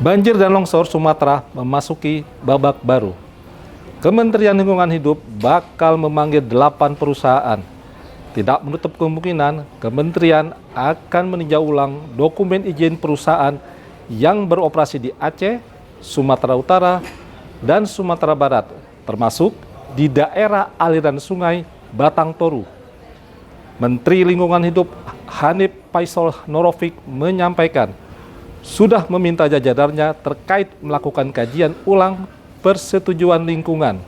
Banjir dan longsor Sumatera memasuki babak baru. Kementerian Lingkungan Hidup bakal memanggil 8 perusahaan. Tidak menutup kemungkinan kementerian akan meninjau ulang dokumen izin perusahaan yang beroperasi di Aceh, Sumatera Utara, dan Sumatera Barat, termasuk di daerah aliran sungai Batang Toru. Menteri Lingkungan Hidup Hanif Faisal Norofik menyampaikan sudah meminta jajarannya terkait melakukan kajian ulang persetujuan lingkungan.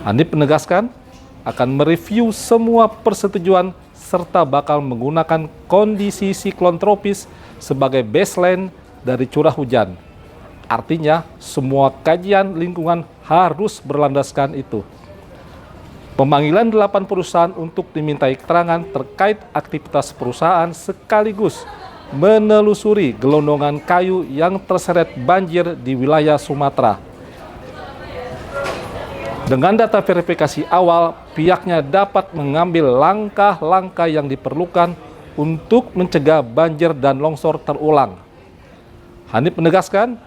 Hanif menegaskan akan mereview semua persetujuan serta bakal menggunakan kondisi siklon tropis sebagai baseline dari curah hujan. Artinya, semua kajian lingkungan harus berlandaskan itu. Pemanggilan 8 perusahaan untuk dimintai keterangan terkait aktivitas perusahaan sekaligus menelusuri gelondongan kayu yang terseret banjir di wilayah Sumatera. Dengan data verifikasi awal, pihaknya dapat mengambil langkah-langkah yang diperlukan untuk mencegah banjir dan longsor terulang. Hanif menegaskan,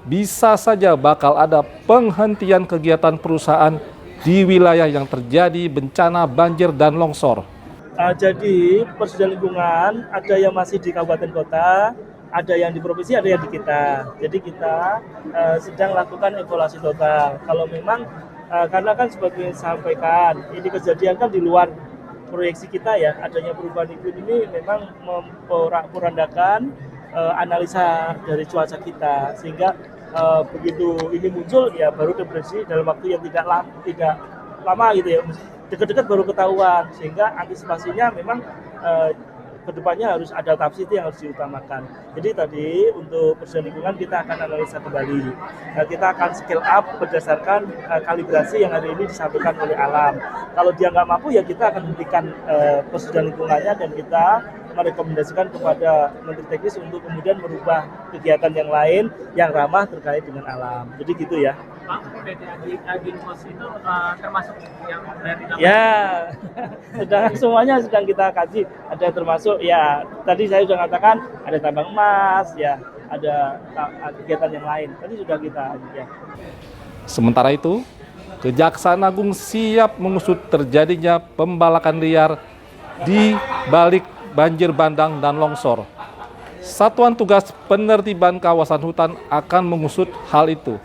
bisa saja bakal ada penghentian kegiatan perusahaan di wilayah yang terjadi bencana banjir dan longsor. Jadi persetujuan lingkungan ada yang masih di kabupaten kota, ada yang di provinsi, ada yang di kita. Jadi kita sedang lakukan evaluasi total. Kalau memang karena kan sebagai sampaikan, ini kejadian kan di luar proyeksi kita ya, adanya perubahan iklim ini memang memporak-porandakan analisa dari cuaca kita, sehingga begitu ini muncul ya baru diprediksi dalam waktu yang tidak lama gitu ya, dekat-dekat baru ketahuan, sehingga antisipasinya memang kedepannya harus adaptasi itu yang harus diutamakan. Jadi tadi untuk persetujuan lingkungan kita akan analisa kembali. Kita akan scale up berdasarkan kalibrasi yang hari ini disampaikan oleh alam. Kalau dia nggak mampu ya kita akan hentikan persetujuan lingkungannya dan kita merekomendasikan kepada Menteri Teknis untuk kemudian merubah kegiatan yang lain yang ramah terkait dengan alam. Jadi gitu ya. Pak, PT Aginfos itu termasuk yang dari ya, semuanya sedang kita kaji. Ada termasuk ya tadi saya sudah katakan ada tambang emas ya, ada kegiatan yang lain. Tadi sudah kita ya. Sementara itu, Kejaksaan Agung siap mengusut terjadinya pembalakan liar di balik banjir bandang dan longsor. Satuan Tugas Penertiban Kawasan Hutan akan mengusut hal itu.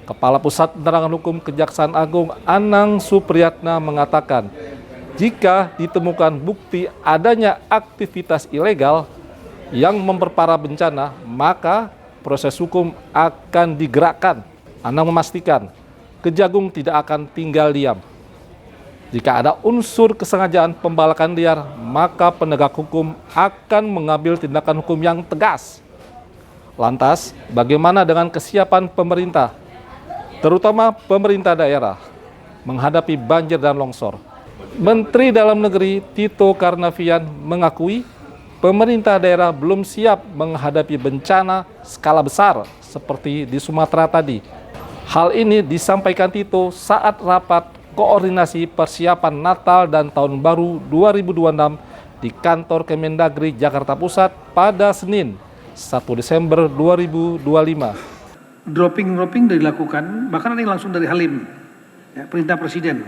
Kepala Pusat Penerangan Hukum Kejaksaan Agung Anang Supriyatna mengatakan, jika ditemukan bukti adanya aktivitas ilegal yang memperparah bencana, maka proses hukum akan digerakkan. Anang memastikan, Kejagung tidak akan tinggal diam. Jika ada unsur kesengajaan pembalakan liar, maka penegak hukum akan mengambil tindakan hukum yang tegas. Lantas, bagaimana dengan kesiapan pemerintah, terutama pemerintah daerah, menghadapi banjir dan longsor? Menteri Dalam Negeri Tito Karnavian mengakui pemerintah daerah belum siap menghadapi bencana skala besar seperti di Sumatera tadi. Hal ini disampaikan Tito saat rapat koordinasi persiapan Natal dan Tahun Baru 2026 di kantor Kemendagri Jakarta Pusat pada Senin, 1 Desember 2025. Dropping dilakukan, bahkan ini langsung dari Halim, ya, perintah Presiden,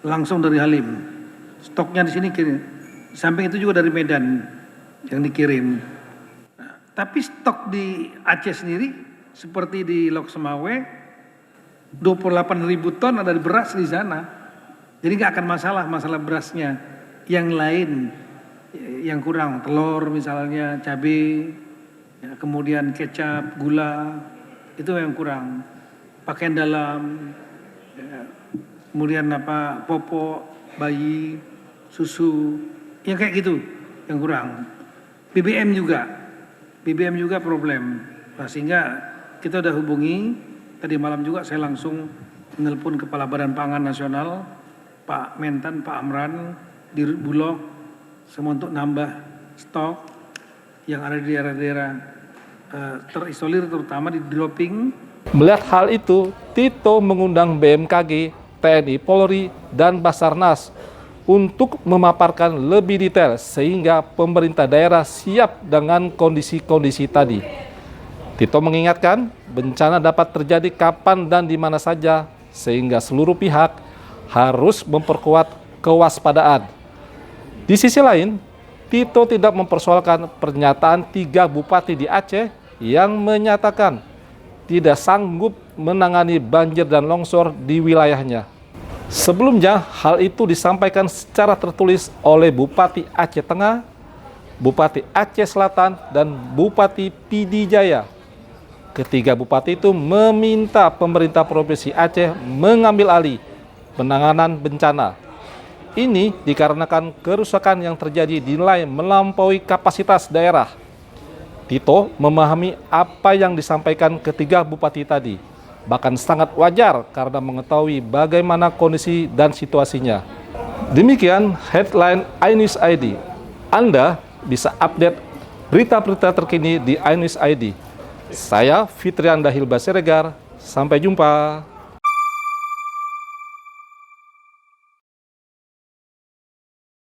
langsung dari Halim. Stoknya di sini kirim. Samping itu juga dari Medan yang dikirim. Nah, tapi stok di Aceh sendiri, seperti di Lok Semawe, 28.000 ton ada beras di sana. Jadi nggak akan masalah berasnya. Yang lain yang kurang, telur misalnya, cabai, ya, kemudian kecap, gula, itu yang kurang. Pakaian dalam, ya, kemudian popok bayi, susu, yang kayak gitu yang kurang. BBM juga problem. Nah, sehingga kita udah hubungi, tadi malam juga saya langsung menelpon Kepala Badan Pangan Nasional, Pak Mentan, Pak Amran di Bulog, semua untuk nambah stok yang ada di daerah-daerah terisolir, terutama di dropping. Melihat hal itu, Tito mengundang BMKG, TNI Polri, dan Basarnas untuk memaparkan lebih detail sehingga pemerintah daerah siap dengan kondisi-kondisi tadi. Tito mengingatkan, bencana dapat terjadi kapan dan di mana saja, sehingga seluruh pihak harus memperkuat kewaspadaan. Di sisi lain, Tito tidak mempersoalkan pernyataan 3 bupati di Aceh yang menyatakan tidak sanggup menangani banjir dan longsor di wilayahnya. Sebelumnya, hal itu disampaikan secara tertulis oleh Bupati Aceh Tengah, Bupati Aceh Selatan, dan Bupati Pidi Jaya. Ketiga bupati itu meminta pemerintah Provinsi Aceh mengambil alih penanganan bencana. Ini dikarenakan kerusakan yang terjadi dinilai melampaui kapasitas daerah. Tito memahami apa yang disampaikan ketiga bupati tadi, bahkan sangat wajar karena mengetahui bagaimana kondisi dan situasinya. Demikian headline iNews ID. Anda bisa update berita-berita terkini di iNews ID. Saya Fitrianda Hilba Siregar, sampai jumpa.